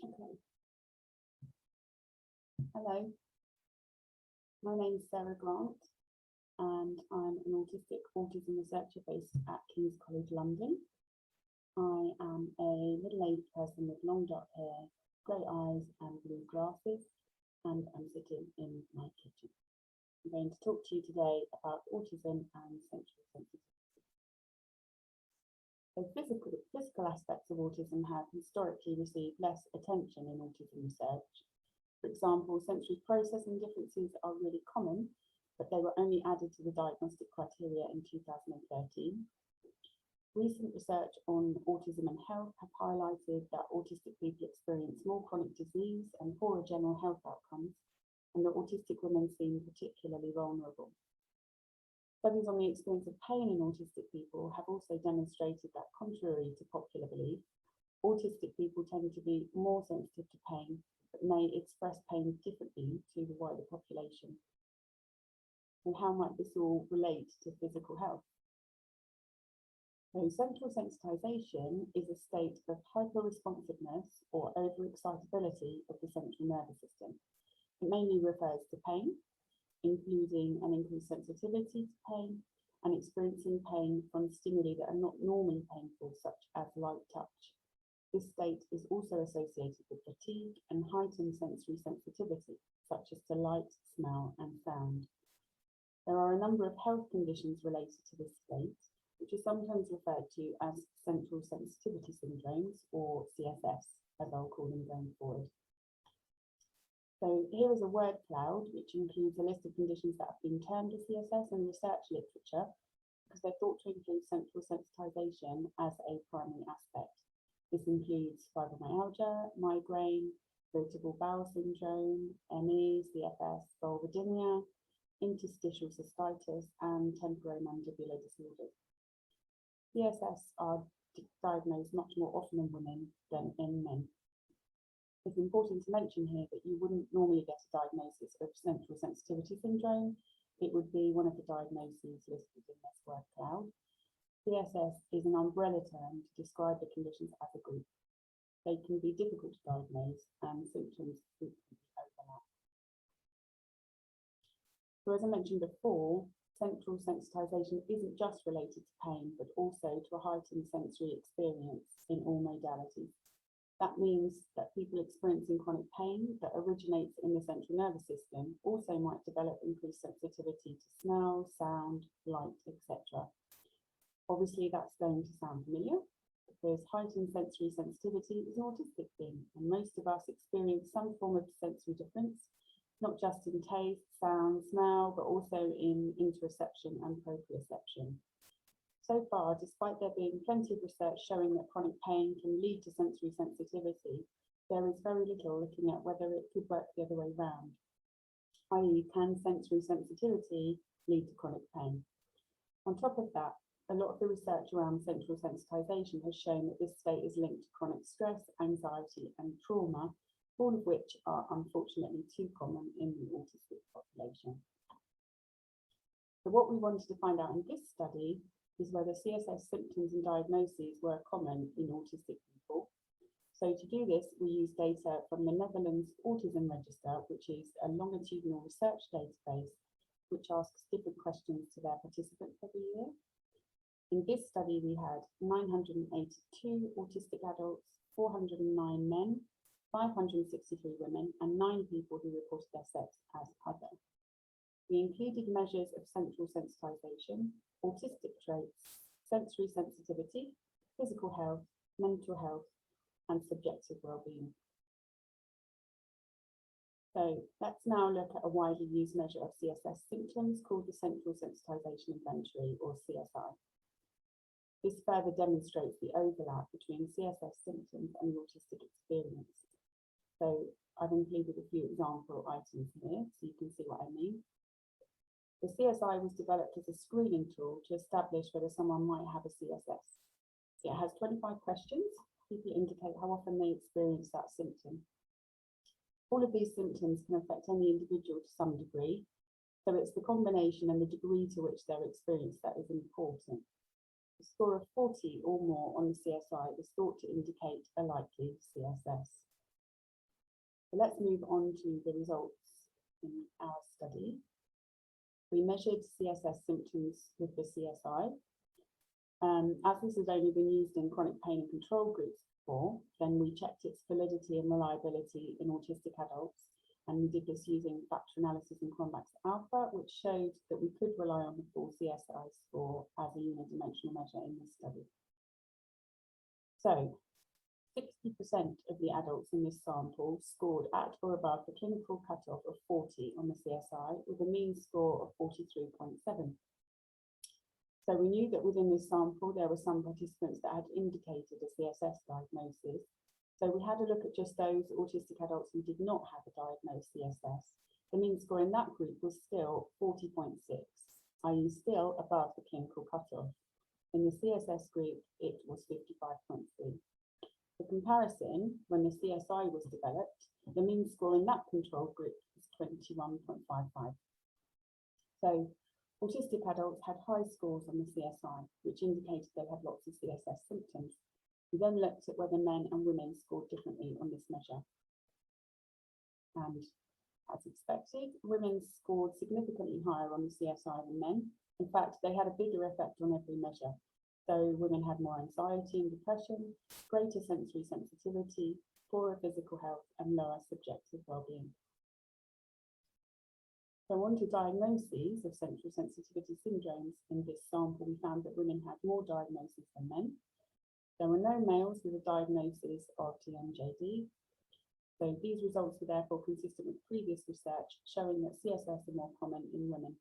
Okay. Hello, my name is Sarah Grant and I'm an autism researcher based at King's College London. I am a middle-aged person with long dark hair, grey eyes and blue glasses, and I'm sitting in my kitchen. I'm going to talk to you today about autism and sensory sensitivity. So physical aspects of autism have historically received less attention in autism research. For example, sensory processing differences are really common, but they were only added to the diagnostic criteria in 2013. Recent research on autism and health have highlighted that autistic people experience more chronic disease and poorer general health outcomes, and that autistic women seem particularly vulnerable. Studies on the experience of pain in autistic people have also demonstrated that, contrary to popular belief, autistic people tend to be more sensitive to pain, but may express pain differently to the wider population. And how might this all relate to physical health? So central sensitization is a state of hyperresponsiveness or overexcitability of the central nervous system. It mainly refers to pain, including an increased sensitivity to pain and experiencing pain from stimuli that are not normally painful, such as light touch. This state is also associated with fatigue and heightened sensory sensitivity, such as to light, smell, and sound. There are a number of health conditions related to this state, which are sometimes referred to as central sensitivity syndromes, or CSS, as I'll call them going forward. So here is a word cloud, which includes a list of conditions that have been termed as CSS in research literature, because they're thought to include central sensitization as a primary aspect. This includes fibromyalgia, migraine, irritable bowel syndrome, ME, CFS, vulvodynia, interstitial cystitis, and temporomandibular disorders. CSS are diagnosed much more often in women than in men. It's important to mention here that you wouldn't normally get a diagnosis of central sensitivity syndrome. It would be one of the diagnoses listed in this word cloud. CSS is an umbrella term to describe the conditions as a group. They can be difficult to diagnose and symptoms frequently overlap. So as I mentioned before, central sensitization isn't just related to pain, but also to a heightened sensory experience in all modalities. That means that people experiencing chronic pain that originates in the central nervous system also might develop increased sensitivity to smell, sound, light, etc. Obviously, that's going to sound familiar because heightened sensory sensitivity is an autistic thing, and most of us experience some form of sensory difference, not just in taste, sound, smell, but also in interoception and proprioception. So far, despite there being plenty of research showing that chronic pain can lead to sensory sensitivity, there is very little looking at whether it could work the other way round, i.e., can sensory sensitivity lead to chronic pain? On top of that, a lot of the research around central sensitization has shown that this state is linked to chronic stress, anxiety, and trauma, all of which are unfortunately too common in the autistic population. So what we wanted to find out in this study is whether CSS symptoms and diagnoses were common in autistic people. So to do this, we use data from the Netherlands Autism Register, which is a longitudinal research database which asks different questions to their participants every year. In this study, we had 982 autistic adults, 409 men, 563 women, and 9 people who reported their sex as other. We included measures of central sensitization, autistic traits, sensory sensitivity, physical health, mental health, and subjective well-being. So let's now look at a widely used measure of CSS symptoms called the Central Sensitization Inventory, or CSI. This further demonstrates the overlap between CSS symptoms and the autistic experience. So I've included a few example items here so you can see what I mean. The CSI was developed as a screening tool to establish whether someone might have a CSS. It has 25 questions. People indicate how often they experience that symptom. All of these symptoms can affect any individual to some degree, so it's the combination and the degree to which they're experienced that is important. A score of 40 or more on the CSI is thought to indicate a likely CSS. So let's move on to the results in our study. We measured CSS symptoms with the CSI. As this has only been used in chronic pain and control groups before, then we checked its validity and reliability in autistic adults. And we did this using factor analysis in Convex Alpha, which showed that we could rely on the full CSI score as a unidimensional measure in this study. So 60% of the adults in this sample scored at or above the clinical cutoff of 40 on the CSI, with a mean score of 43.7. So we knew that within this sample, there were some participants that had indicated a CSS diagnosis. So we had a look at just those autistic adults who did not have a diagnosed CSS. The mean score in that group was still 40.6, i.e. still above the clinical cutoff. In the CSS group, it was 55.3. For comparison, when the CSI was developed, the mean score in that control group was 21.55. So autistic adults had high scores on the CSI, which indicated they had lots of CSS symptoms. We then looked at whether men and women scored differently on this measure. And as expected, women scored significantly higher on the CSI than men. In fact, they had a bigger effect on every measure. So women had more anxiety and depression, greater sensory sensitivity, poorer physical health, and lower subjective well-being. So on to diagnoses of sensory sensitivity syndromes. In this sample, we found that women had more diagnoses than men. There were no males with a diagnosis of TMJD. So these results were therefore consistent with previous research showing that CSS are more common in women.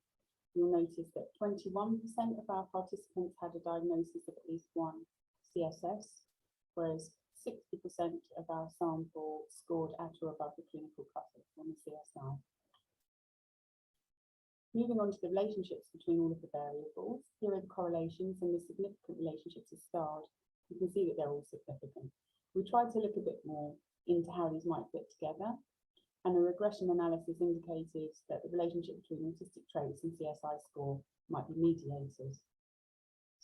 You'll notice that 21% of our participants had a diagnosis of at least one CSS, whereas 60% of our sample scored at or above the clinical cutoff on the CSI. Moving on to the relationships between all of the variables, here are the correlations, and the significant relationships are starred. You can see that they're all significant. We tried to look a bit more into how these might fit together, and a regression analysis indicated that the relationship between autistic traits and CSI score might be mediated.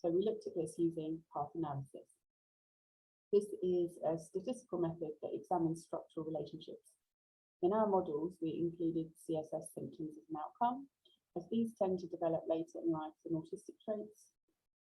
So we looked at this using path analysis. This is a statistical method that examines structural relationships. In our models, we included CSS symptoms as an outcome. As these tend to develop later in life than autistic traits,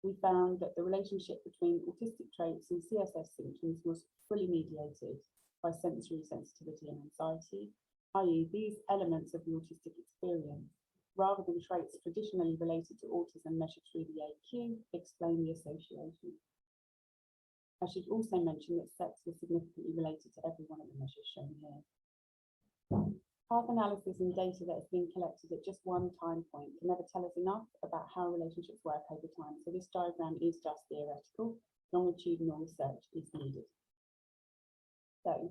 we found that the relationship between autistic traits and CSS symptoms was fully mediated by sensory sensitivity and anxiety, i.e. these elements of the autistic experience, rather than traits traditionally related to autism measured through the AQ, explain the association. I should also mention that sex was significantly related to every one of the measures shown here. Path analysis and data that has been collected at just one time point can never tell us enough about how relationships work over time. So this diagram is just theoretical. Longitudinal research is needed. So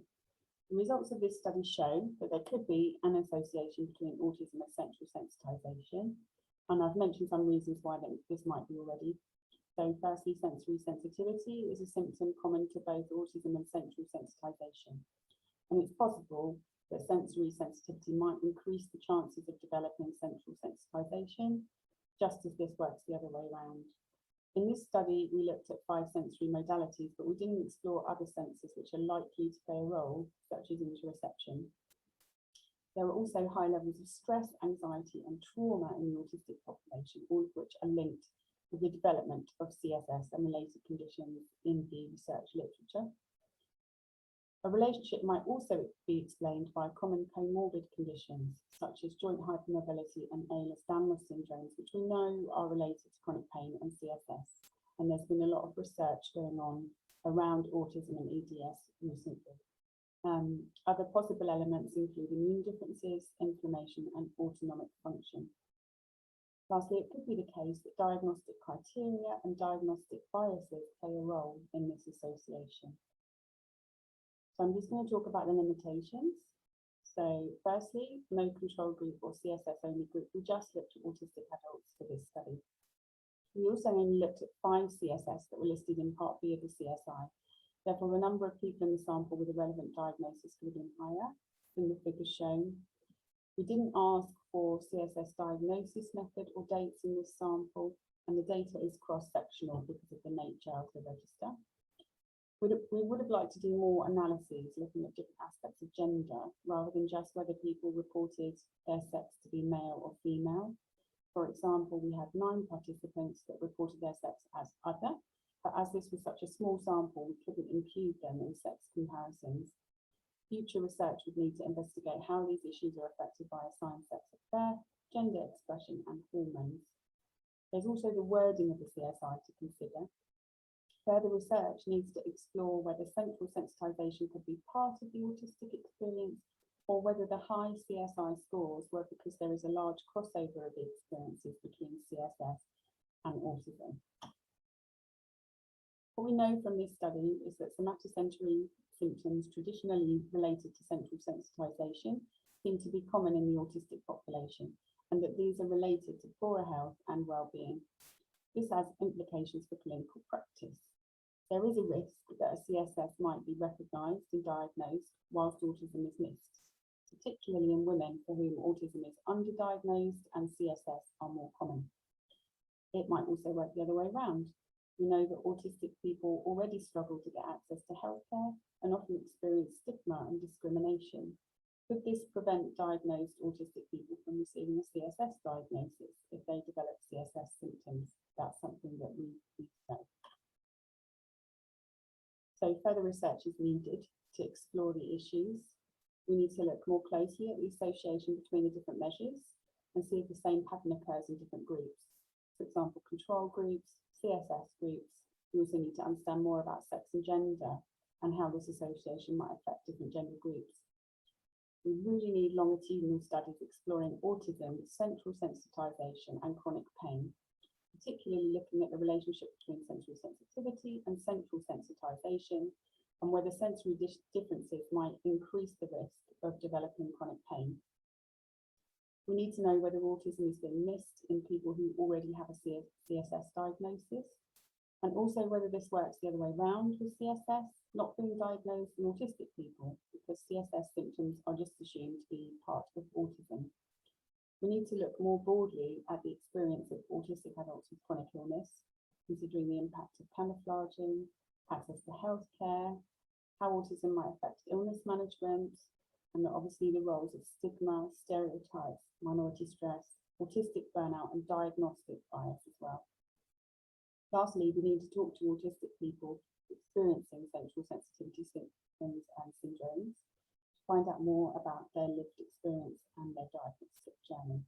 the results of this study show that there could be an association between autism and sensory sensitization. And I've mentioned some reasons why this might be already. So firstly, sensory sensitivity is a symptom common to both autism and sensory sensitization. And it's possible that sensory sensitivity might increase the chances of developing central sensitization, just as this works the other way around. In this study, we looked at 5 sensory modalities, but we didn't explore other senses which are likely to play a role, such as interoception. There are also high levels of stress, anxiety, and trauma in the autistic population, all of which are linked with the development of CSS and related conditions in the research literature. A relationship might also be explained by common comorbid conditions, such as joint hypermobility and Ehlers-Danlos syndromes, which we know are related to chronic pain and CSS. And there's been a lot of research going on around autism and EDS recently. Other possible elements include immune differences, inflammation, and autonomic function. Lastly, it could be the case that diagnostic criteria and diagnostic biases play a role in this association. So I'm just going to talk about the limitations. So firstly, no control group or CSS only group. We just looked at autistic adults for this study. We also only looked at 5 CSS that were listed in Part B of the CSI. Therefore, the number of people in the sample with a relevant diagnosis could have been higher than the figures shown. We didn't ask for CSS diagnosis method or dates in this sample, and the data is cross-sectional because of the nature of the register. We would have liked to do more analyses looking at different aspects of gender rather than just whether people reported their sex to be male or female. For example, we had 9 participants that reported their sex as other, but as this was such a small sample, we couldn't include them in sex comparisons. Future research would need to investigate how these issues are affected by assigned sex at birth, gender expression, and hormones. There's also the wording of the CSI to consider. Further research needs to explore whether central sensitization could be part of the autistic experience, or whether the high CSI scores were because there is a large crossover of the experiences between CSS and autism. What we know from this study is that somatosensory symptoms traditionally related to central sensitization seem to be common in the autistic population, and that these are related to poorer health and well-being. This has implications for clinical practice. There is a risk that a CSS might be recognised and diagnosed whilst autism is missed, particularly in women for whom autism is underdiagnosed and CSS are more common. It might also work the other way around. We know that autistic people already struggle to get access to healthcare and often experience stigma and discrimination. Could this prevent diagnosed autistic people from receiving a CSS diagnosis if they develop CSS symptoms? That's something that we need to know. So further research is needed to explore the issues. We need to look more closely at the association between the different measures and see if the same pattern occurs in different groups. For example, control groups, CSS groups. We also need to understand more about sex and gender and how this association might affect different gender groups. We really need longitudinal studies exploring autism, central sensitization, and chronic pain, particularly looking at the relationship between sensory sensitivity and central sensitization, and whether sensory differences might increase the risk of developing chronic pain. We need to know whether autism is being missed in people who already have a CSS diagnosis, and also whether this works the other way around with CSS not being diagnosed in autistic people, because CSS symptoms are just assumed to be part of autism. We need to look more broadly at the experience of autistic adults with chronic illness, considering the impact of camouflaging, access to healthcare, how autism might affect illness management, and obviously the roles of stigma, stereotypes, minority stress, autistic burnout, and diagnostic bias as well. Lastly, we need to talk to autistic people experiencing central sensitivity symptoms and syndromes to find out more about their lived experience and their diagnostic journey.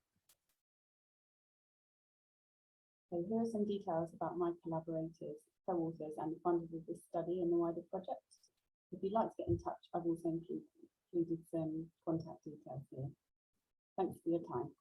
So here are some details about my collaborators, co-authors, and the funders of this study and the wider project. If you'd like to get in touch, I've also included some contact details here. Thanks for your time.